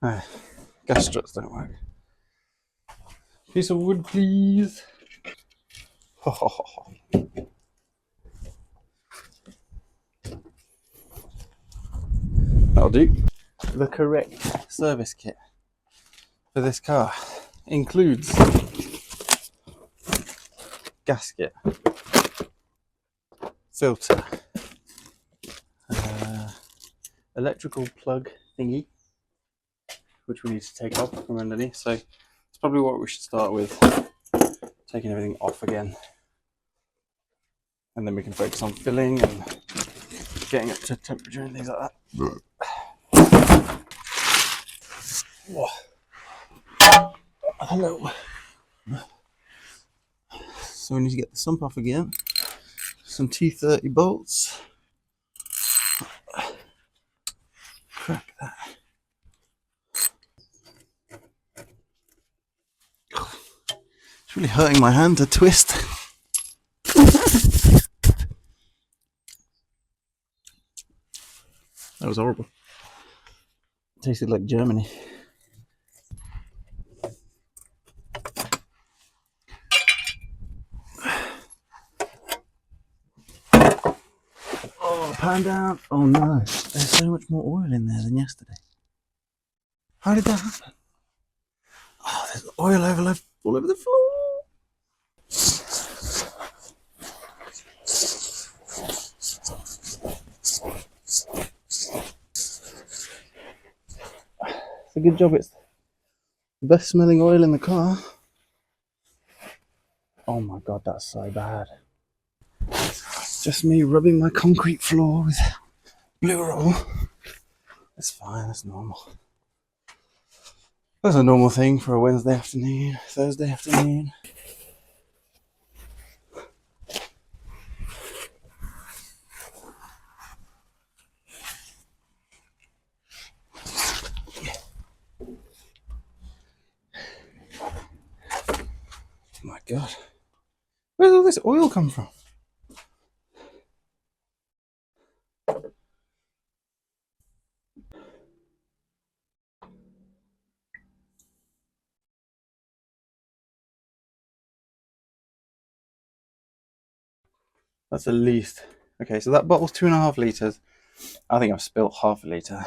Ah, gas struts don't work. Piece of wood, please. That'll do. The correct service kit for this car includes gasket, filter, electrical plug thingy, which we need to take off from underneath. So it's probably what we should start with, taking everything off again, and then we can focus on filling and getting up to temperature and things like that. Whoa. Hello. So we need to get the sump off again. Some T30 bolts. Crack that. It's really hurting my hand to twist. That was horrible. It tasted like Germany. Oh, pan down. Oh no, there's so much more oil in there than yesterday. How did that happen? Oh, there's oil all over the floor. It's a good job it's the best smelling oil in the car. Oh my god, that's so bad. Just me rubbing my concrete floor with blue roll. That's fine, that's normal. That's a normal thing for a Wednesday afternoon, Thursday afternoon. Oh my god. Where's all this oil come from? That's at least. Okay, so that bottle's 2.5 litres. I think I've spilt half a litre.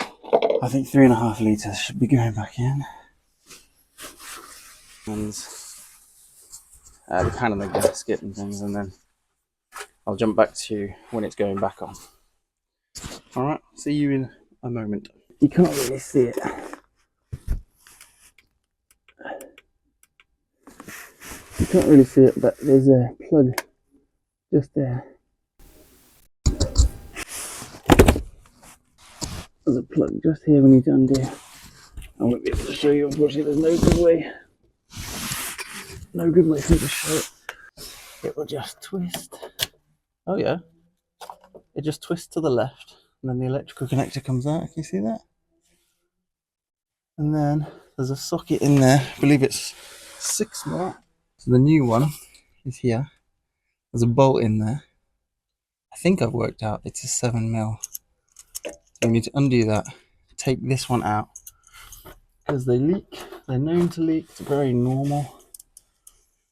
I think 3.5 litres should be going back in. And the can and the gasket and things, and then I'll jump back to when it's going back on. Alright, see you in a moment. You can't really see it. You can't really see it, but there's a plug just there. There's a plug just here we need to undo. I won't be able to show you, unfortunately. There's no good way. No good way for me to show it. It will just twist. Oh yeah. It just twists to the left, and then the electrical connector comes out. Can you see that? And then there's a socket in there. I believe it's 6mm. So the new one is here. There's a bolt in there. I think I've worked out it's a 7mm. So we need to undo that. Take this one out because they leak. They're known to leak. It's very normal.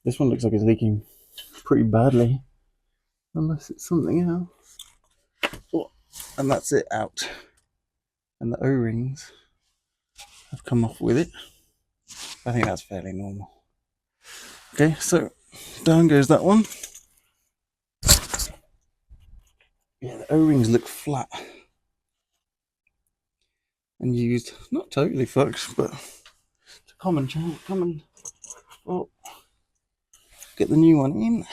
This one looks like it's leaking pretty badly, unless it's something else. Oh, and that's it out. And the O-rings have come off with it. I think that's fairly normal. Okay, so down goes that one. Yeah, the O-rings look flat and used. Not totally fucked, but it's a common chance. Oh, get the new one in.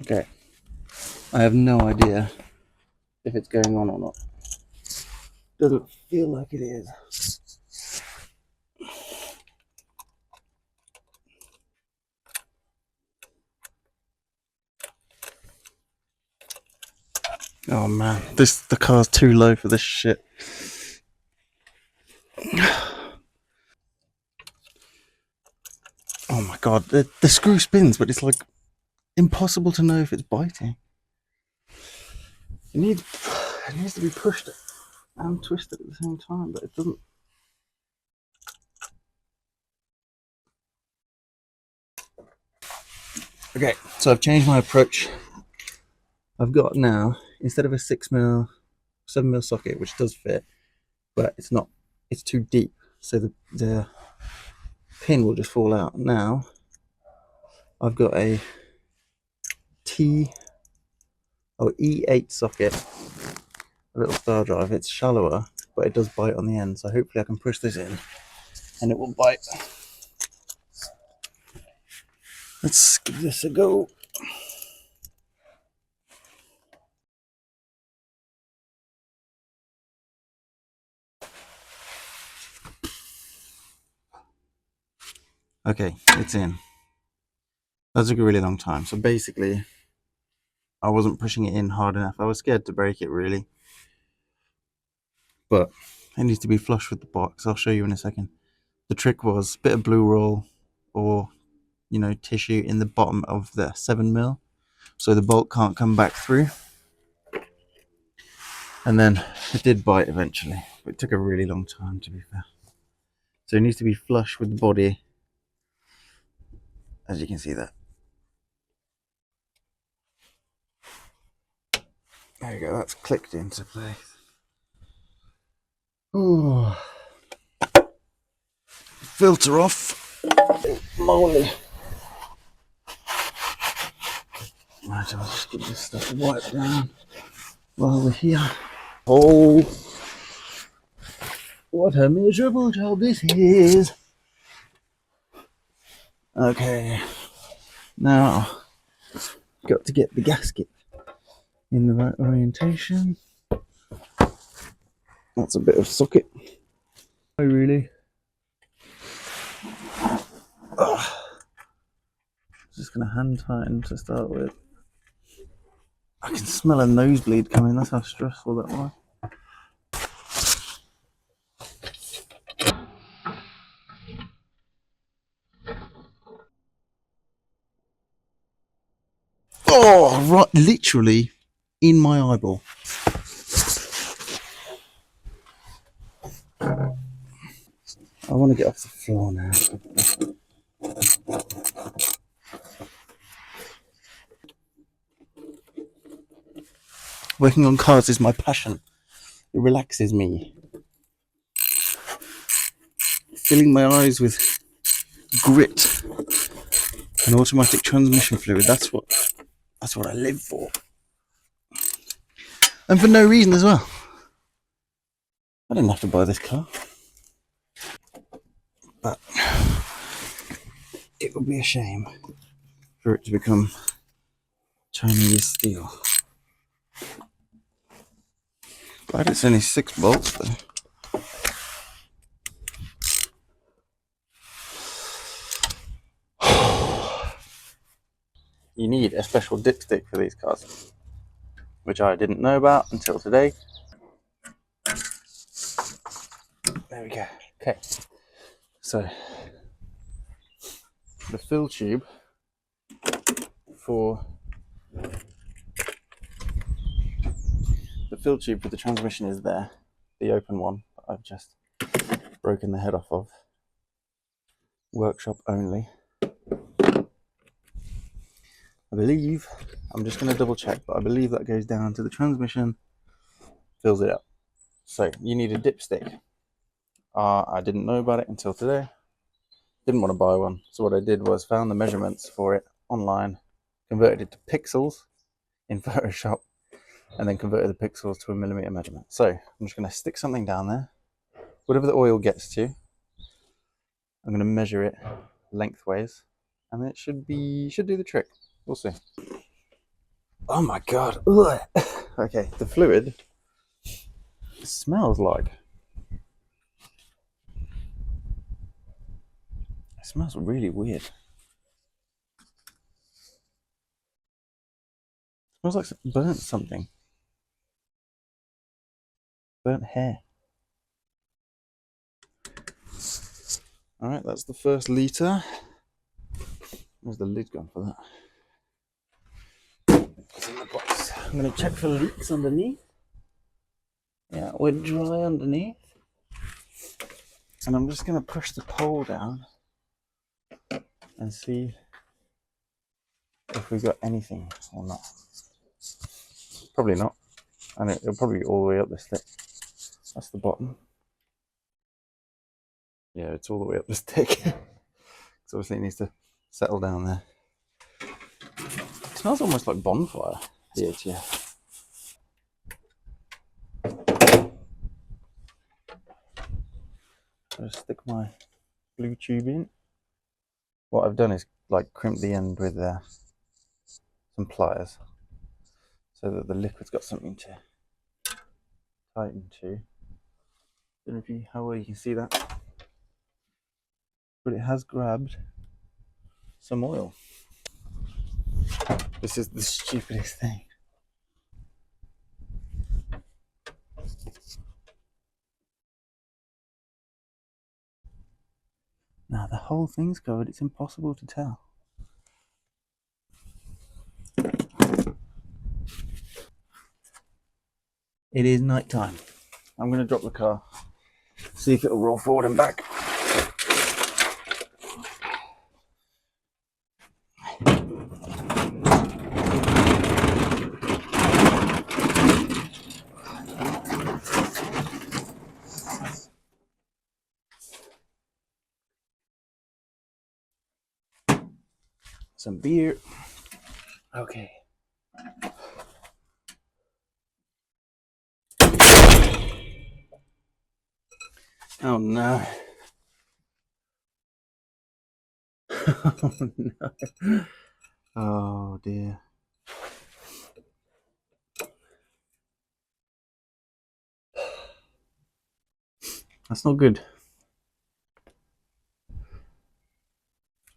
Okay, I have no idea if it's going on or not. Doesn't feel like it is. Oh man, the car's too low for this shit. God, the screw spins, but it's like impossible to know if it's biting. It needs to be pushed and twisted at the same time, but it doesn't. Okay, so I've changed my approach. I've got now, instead of a 6mm, 7mm socket, which does fit, but it's not, it's too deep, so the pin will just fall out. Now I've got a E8 socket, a little star drive. It's shallower, but it does bite on the end, so hopefully I can push this in and it will bite. Let's give this a go. Okay, it's in. That took a really long time. So basically, I wasn't pushing it in hard enough. I was scared to break it, really. But it needs to be flush with the box. I'll show you in a second. The trick was a bit of blue roll or, tissue in the bottom of the 7mm, so the bolt can't come back through. And then it did bite eventually, but it took a really long time, to be fair. So it needs to be flush with the body, as you can see that. There you go, that's clicked into place. Oh, filter off. Moly. Right, I'll just get this stuff wiped down while we're here. Oh, what a miserable job this is. Okay, now got to get the gasket in the right orientation. That's a bit of socket. Oh, really? Just gonna hand tighten to start with. I can smell a nosebleed coming. That's how stressful that was. Oh, right, literally in my eyeball. I want to get off the floor now. Working on cars is my passion. It relaxes me. Filling my eyes with grit and automatic transmission fluid. That's what I live for. And for no reason as well. I didn't have to buy this car. But it would be a shame for it to become Chinese steel. Glad it's only 6 bolts though. You need a special dipstick for these cars, which I didn't know about until today. There we go. Okay, so the fill tube for the transmission is there, the open one that I've just broken the head off of. Workshop only. I believe, I'm just going to double check, but I believe that goes down to the transmission, fills it up. So you need a dipstick. I didn't know about it until today. Didn't want to buy one. So what I did was found the measurements for it online, converted it to pixels in Photoshop, and then converted the pixels to a millimeter measurement. So I'm just going to stick something down there. Whatever the oil gets to, I'm going to measure it lengthways, and it should do the trick. We'll see. Oh my god. Ugh. Okay, the fluid smells like. It smells really weird. It smells like burnt something. Burnt hair. Alright, that's the first litre. Where's the lid gone for that? It's in the box. I'm going to check for leaks underneath. Yeah, we're dry underneath. And I'm just going to push the pole down and see if we got anything or not. Probably not. And it'll probably be all the way up this thick. That's the bottom. Yeah, it's all the way up this thick. So obviously it needs to settle down there. It smells almost like bonfire, the ATF. I'll just stick my blue tube in. What I've done is like crimp the end with some pliers so that the liquid's got something to tighten to. Don't know if how well you can see that, but it has grabbed some oil. This is the stupidest thing. Now the whole thing's covered, it's impossible to tell. It is night time. I'm going to drop the car, see if it'll roll forward and back. Some beer. Okay. Oh no. Oh no. Oh dear. That's not good.